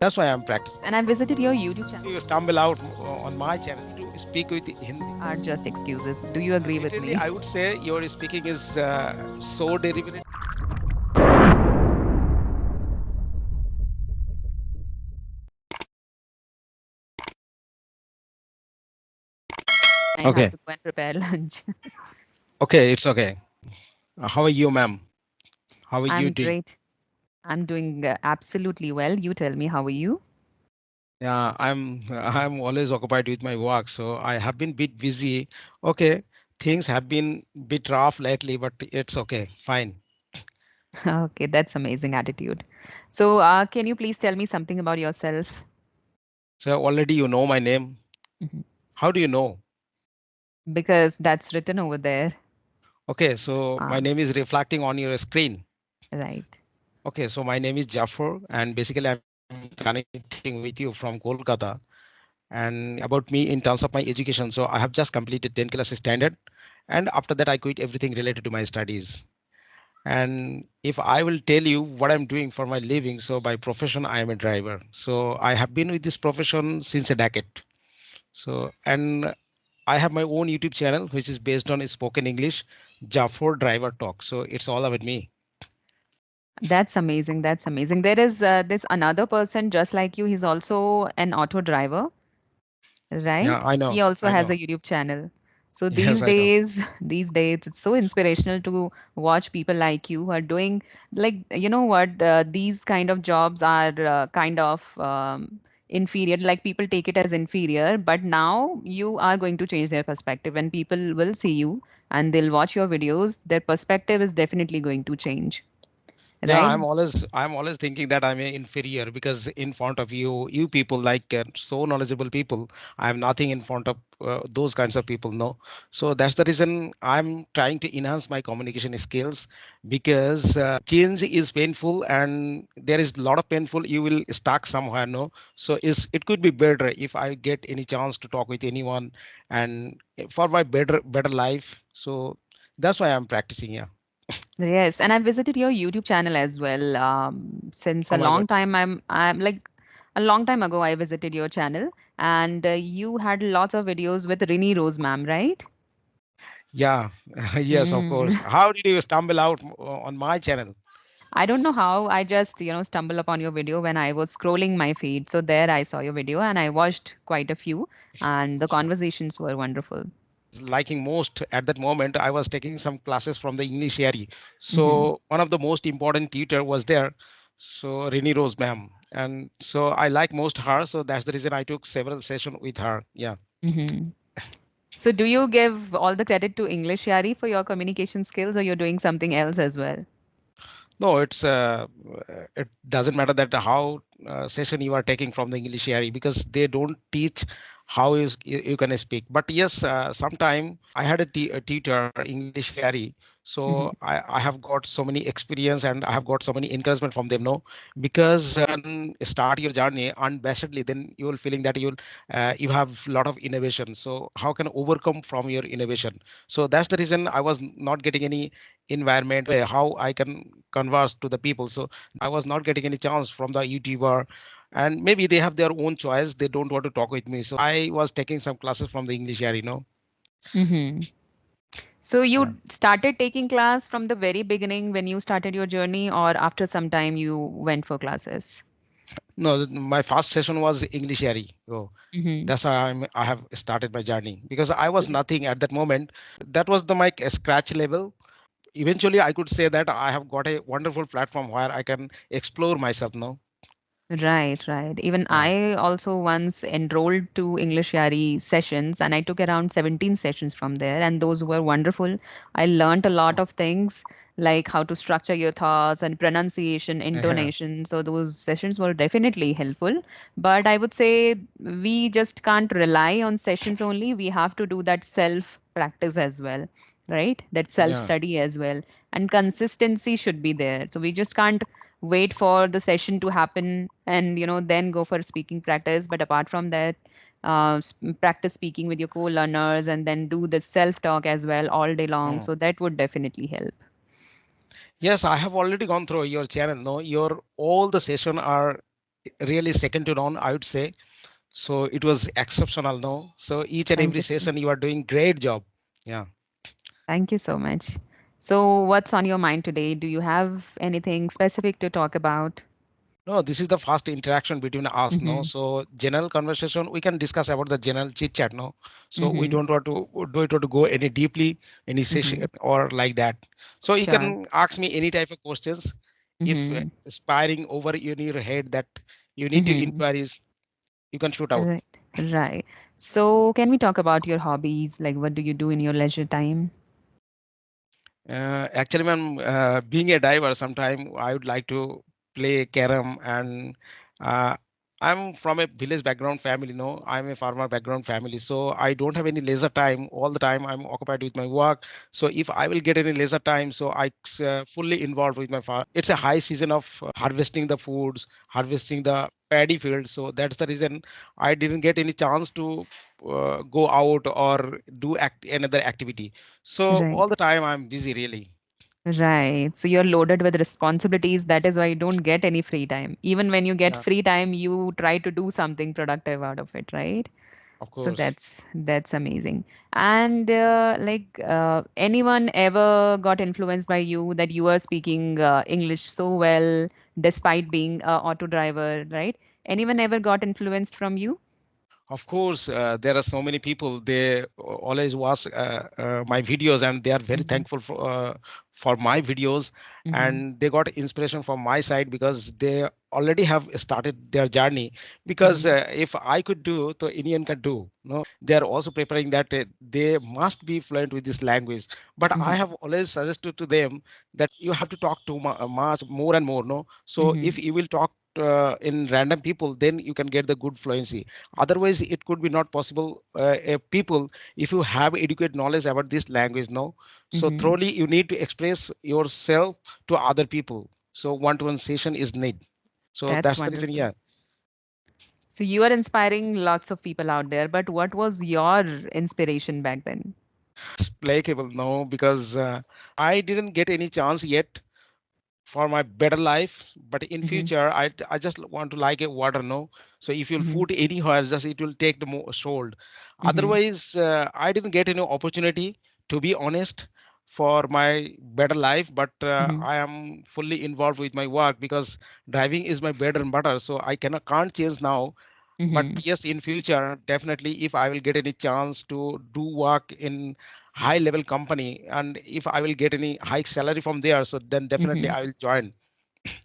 That's why I'm practicing. And I visited your YouTube channel. You stumble out on my channel to speak with Hindi. Are just excuses. Do you agree with Literally, me? I would say your speaking is so derivative. I have Okay. to go and prepare lunch. Okay, it's okay. How are you, ma'am? How are you I'm doing? great. I'm doing absolutely well. You tell me, how are you? Yeah, I'm always occupied with my work, so I have been bit busy. Okay, things have been bit rough lately, but it's okay, fine. Okay, that's amazing attitude. So, can you please tell me something about yourself? So already you know my name. Mhm. How do you know? Because that's written over there. Okay, so Ah, my name is reflecting on your screen. right. Okay, so my name is Jaffer, and basically I'm connecting with you from Kolkata. And about me in terms of my education, so I have just completed 10 class standard, and after that I quit everything related to my studies. And if I will tell you what I'm doing for my living, so by profession I am a driver. So I have been with this profession since a decade. So and I have my own YouTube channel which is based on spoken English, Jaffer Driver Talk. So it's all about me. That's amazing. That's amazing. There is this another person just like you. He's also an auto driver, Yeah, right? I He know. also I has know. a YouTube channel. So Yes, these I know. days, these days, it's so inspirational to watch people like you who are doing, like, you know what, these kind of jobs are kind of inferior. Like, people take it as inferior, but now you are going to change their perspective. When people will see you and they'll watch your videos, their perspective is definitely going to change, Yeah, right? I'm always thinking that I'm inferior because in front of you people like so knowledgeable people, I have nothing in front of those kinds of people. No, so that's the reason I'm trying to enhance my communication skills because change is painful and there is a lot of painful. You will stuck somewhere. No, so is it could be better if I get any chance to talk with anyone and for my better life. So that's why I'm practicing. Yeah. Yes, and I visited your YouTube channel as well. Since a Oh my long God. time, I'm like a long time ago, I visited your channel, and you had lots of videos with Rini Rose, ma'am, right? Yeah, yes, of Mm. course. How did you stumble out on my channel? I don't know how. I just, stumbled upon your video when I was scrolling my feed. So there I saw your video and I watched quite a few, and the conversations were wonderful. Liking most at that moment, I was taking some classes from the English area. Hmm. So one of the most important tutor was there. So Rini Rose ma'am. And so I like most her. So that's the reason I took several sessions with her. Yeah. Hmm. So do you give all the credit to English Yari for your communication skills, or you're doing something else as well? No, it doesn't matter that how session you are taking from the English area because they don't teach how you can speak. But yes, sometime I had a tutor English area, so Hmm. I have got so many experience and I have got so many encouragement from them. No, because start your journey unabashedly, then you will feeling that you have a lot of innovation. So how can overcome from your innovation? So that's the reason I was not getting any environment how I can converse to the people. So I was not getting any chance from the YouTuber, and maybe they have their own choice. They don't want to talk with me. So I was taking some classes from the English area. Hmm. So Yeah. you started taking class from the very beginning when you started your journey, or after some time you went for classes? No, my first session was English area. Oh, Hmm. that's how I have started my journey because I was nothing at that moment. That was the my scratch level. Eventually, I could say that I have got a wonderful platform where I can explore myself now. Right, right. Even Yeah. I also once enrolled to English Yari sessions, and I took around 17 sessions from there, and those were wonderful. I learned a lot of things like how to structure your thoughts and pronunciation, Yeah. intonation. So those sessions were definitely helpful. But I would say we just can't rely on sessions only. We have to do that self practice as well, right? That self Yeah. study as well. And consistency should be there. So we just can't wait for the session to happen and then go for speaking practice. But apart from that, practice speaking with your co-learners and then do the self talk as well all day long, Hmm. so that would definitely help. Yes, I have already gone through your channel. No, your all the session are really second to none, I would say. So it was exceptional, no? So each and Thank every you so session you are doing great job. Yeah. Thank you so much. So, what's on your mind today? Do you have anything specific to talk about? No, this is the first interaction between us, no? Mm-hmm. So general conversation, we can discuss about the general chit chat, no? So we Mm-hmm. don't want to go any deeply, any Mm-hmm. session or like that. So you Sure. can ask me any type of questions. If Mm-hmm. aspiring over in your head that you need to Mm-hmm. inquiries, you can shoot out. Right. Right. So, can we talk about your hobbies? Like, what do you do in your leisure time? Actually, ma'am, being a diver, sometime I would like to play carom, and uh, I'm from a village background family. No, I'm a farmer background family, so I don't have any leisure time. All the time I'm occupied with my work. So if I will get any leisure time, so I fully involved with my farm. It's a high season of harvesting the foods, harvesting the paddy field. So that's the reason I didn't get any chance to go out or do another activity. So all Right. the time I'm busy really. Right. So you're loaded with responsibilities. That is why you don't get any free time. Even when you get Yeah, free time, you try to do something productive out of it, right? of So course. that's amazing. And anyone ever got influenced by you that you are speaking English so well despite being a auto driver, right? Anyone ever got influenced from you? Of course, there are so many people. They always watch my videos, and they are very Mm-hmm. thankful for my videos, Mm-hmm. and they got inspiration from my side because they already have started their journey. Because Mm-hmm. if I could do, so anyone can do. No, they are also preparing that they must be fluent with this language. But I Mm-hmm. have always suggested to them that you have to talk too much more and more. No, so Mm-hmm. if you will talk in random people, then you can get the good fluency. Otherwise it could be not possible. People, if you have adequate knowledge about this language, no, so Mm-hmm. thoroughly you need to express yourself to other people. So one-to-one session is need. So That's that's the reason. wonderful. Yeah, So you are inspiring lots of people out there, but what was your inspiration back then? it's playable, no, because I didn't get any chance yet for my better life, but in Mm-hmm. future I just want to like a water, no. So if you'll Mm-hmm. put anywhere, just it will take the sold. Mm-hmm. Otherwise I didn't get any opportunity, to be honest, for my better life. But Mm-hmm. I am fully involved with my work because driving is my bread and butter, so I can't change now. But Mm-hmm. yes, in future definitely, if I will get any chance to do work in high level company, and if I will get any high salary from there, so then definitely Mm-hmm. I will join.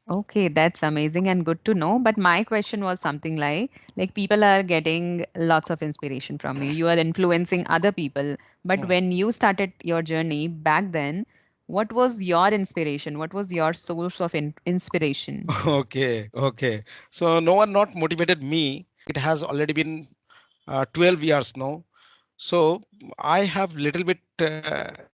Okay, that's amazing and good to know. But my question was something like people are getting lots of inspiration from you. You are influencing other people. But Hmm. when you started your journey back then, what was your inspiration? What was your source of inspiration? Okay, okay. So no one not motivated me. It has already been 12 years now. So I have little bit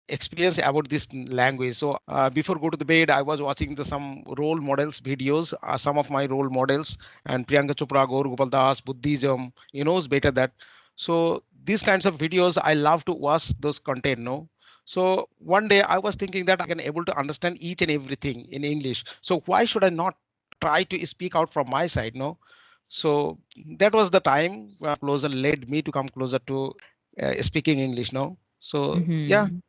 experience about this language. So before go to the bed, I was watching the some role models videos. Some of my role models and Priyanka Chopra, Gaur Gopal Das, Buddhism. You knows better that. So these kinds of videos, I love to watch those content. No. So one day I was thinking that I can able to understand each and everything in English. So why should I not try to speak out from my side? No. So that was the time closer led me to come closer to speaking English now. So yeah, Mm-hmm.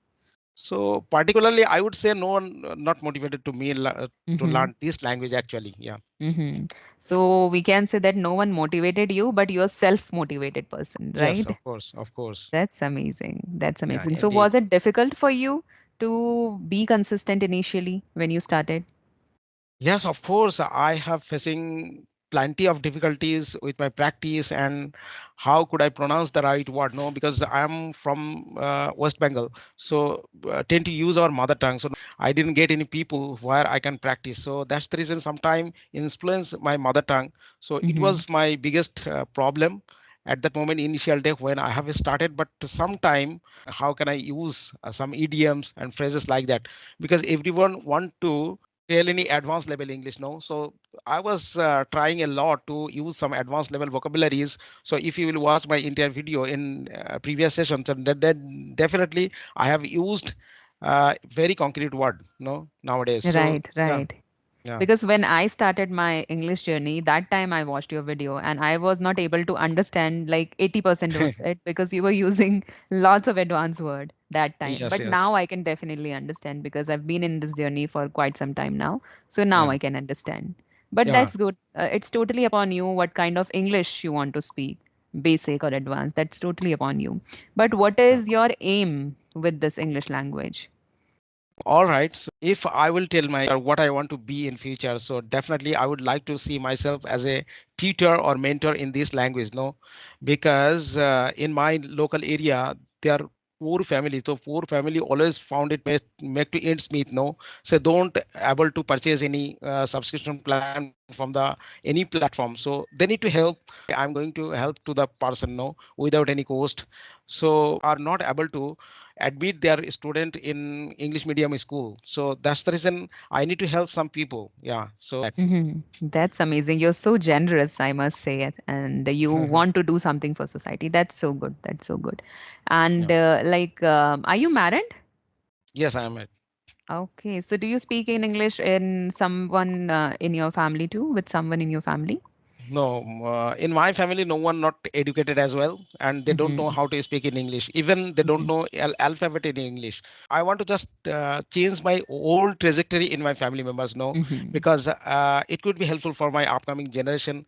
so particularly I would say no one not motivated to me to Mm-hmm. learn this language actually. Yeah. Mm-hmm. So we can say that no one motivated you, but you're self-motivated person, Yes, right? of course, of course. That's amazing. That's Yeah, amazing. So indeed. was it difficult for you to be consistent initially when you started? Yes, of course. I have facing plenty of difficulties with my practice and how could I pronounce the right word? No, because I'm from West Bengal, so tend to use our mother tongue. So I didn't get any people where I can practice. So that's the reason sometime influence my mother tongue. So it Mm-hmm. was my biggest problem at that moment, initial day when I have started. But sometime, how can I use some idioms and phrases like that? Because everyone want to tell any advanced level English now. So I was trying a lot to use some advanced level vocabularies. So if you will watch my entire video in previous sessions, and that definitely I have used very concrete word, no, nowadays. So Right, yeah, right. Yeah. Because when I started my English journey, that time I watched your video and I was not able to understand like 80% of it because you were using lots of advanced word that time. Yes, But now yes. I can definitely understand because I've been in this journey for quite some time now. So now Yeah. I can understand. But Yeah. that's good. It's totally upon you what kind of English you want to speak, basic or advanced. That's totally upon you. But what Yeah. is your aim with this English language? All right. So if I will tell my what I want to be in future, so definitely I would like to see myself as a tutor or mentor in this language. No, because in my local area they are poor family. So poor family always found it make to ends meet. No, so don't able to purchase any subscription plan from the any platform. So they need to help. I'm going to help to the person. No, without any cost. So are not able to admit their student in English medium school. So that's the reason I need to help some people. Yeah. So that. That's amazing. You're so generous, I must say, and you want to do something for society. That's so good. That's so good. And Yeah. are you married? Yes, I am. Okay. So do you speak in English in someone in your family too, with someone in your family? No, in my family, no one not educated as well, and they don't know Mm-hmm. how to speak in English. Even they don't Mm-hmm. know alphabet in English. I want to just change my old trajectory in my family members. No, Mm-hmm. because it could be helpful for my upcoming generation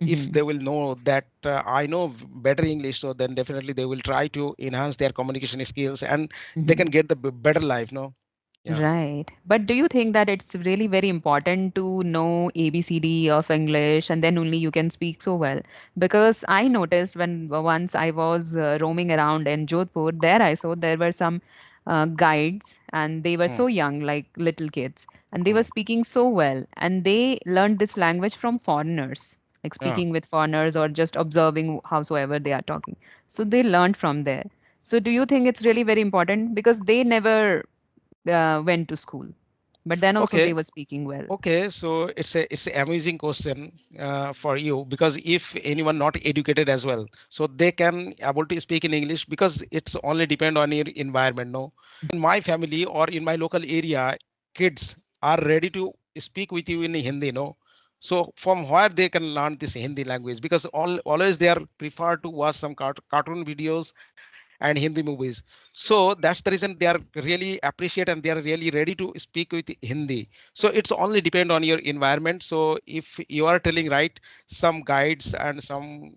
if Mm-hmm. they will know that I know better English. So then definitely they will try to enhance their communication skills, and they can Mm-hmm. get the better life. No. Yeah. Right. But do you think that it's really very important to know ABCD of English and then only you can speak so well? Because I noticed when once I was roaming around in Jodhpur, there I saw there were some guides and they were Hmm. so young, like little kids, and they were Hmm. speaking so well. And they learned this language from foreigners, like Yeah. speaking with foreigners or just observing howsoever they are talking. So they learned from there. So do you think it's really very important? Because they never went to school, but then also they Okay. were speaking well. Okay, so it's a amazing question for you because if anyone not educated as well, so they can able to speak in English because it's only depend on your environment. No, in my family or in my local area, kids are ready to speak with you in Hindi. No, so from where they can learn this Hindi language because always they are prefer to watch some cartoon videos and Hindi movies. So that's the reason they are really appreciate and they are really ready to speak with Hindi. So it's only depend on your environment. So if you are telling right, some guides and some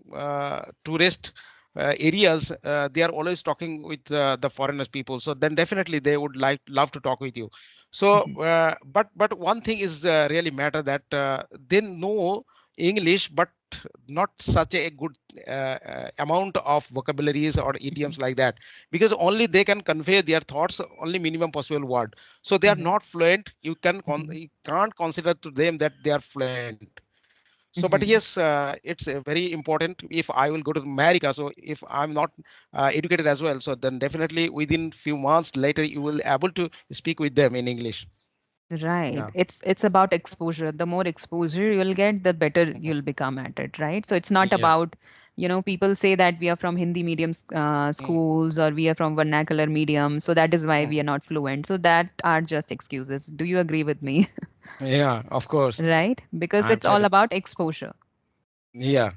tourist areas, they are always talking with the foreigners people. So then definitely they would like love to talk with you. So, Mhm, but one thing is really matter that they know English, but not such a good amount of vocabularies or mhm, idioms like that because only they can convey their thoughts only minimum possible word, so they are right, not fluent. mhm, You can't consider to them that they are fluent. So but yes, mhm. it's very important. If I will go to America, so if I'm not educated as well, so then definitely within few months later you will able to speak with them in English. Right. Yeah. It's about exposure. The more exposure you'll get, the better Mhm. you'll become at it, right? So it's not Yeah. about, people say that we are from Hindi medium Mm. schools or we are from vernacular medium, so that is why Mm. we are not fluent. So that are just excuses. Do you agree with me? Yeah, of course. Right? Because it's all Absolutely. about exposure. Yeah,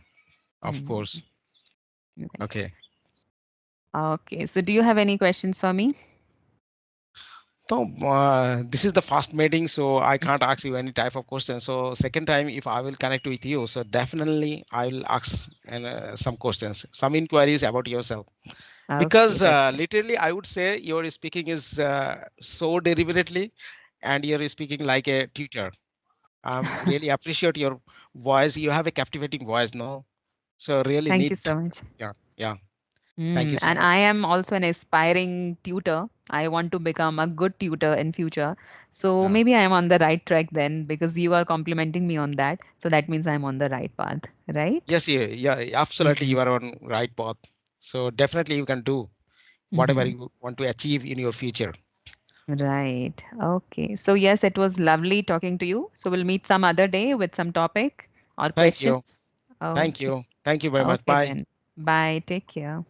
of Mhm. course. Right. Okay. Okay. So do you have any questions for me? So this is the first meeting, so I can't ask you any type of question. So second time, if I will connect with you, so definitely I will ask some questions, some inquiries about yourself. Okay, Because that's great. literally, I would say your speaking is so deliberately, and you're speaking like a tutor. Really appreciate your voice. You have a captivating voice, no? So really Thank you need. so much. Yeah, yeah. Thank you so And much. I am also an aspiring tutor. I want to become a good tutor in future. So Yeah. maybe I am on the right track then because you are complimenting me on that. So that means I'm on the right path, right? Yes, yeah, yeah, absolutely. Mm-hmm. You are on right path. So definitely you can do whatever Mm-hmm. you want to achieve in your future. Right. Okay. So yes, it was lovely talking to you. So we'll meet some other day with some topic or Thank you. questions. Thank Okay. you. Thank you very much. Okay Bye. then. Bye. Take care.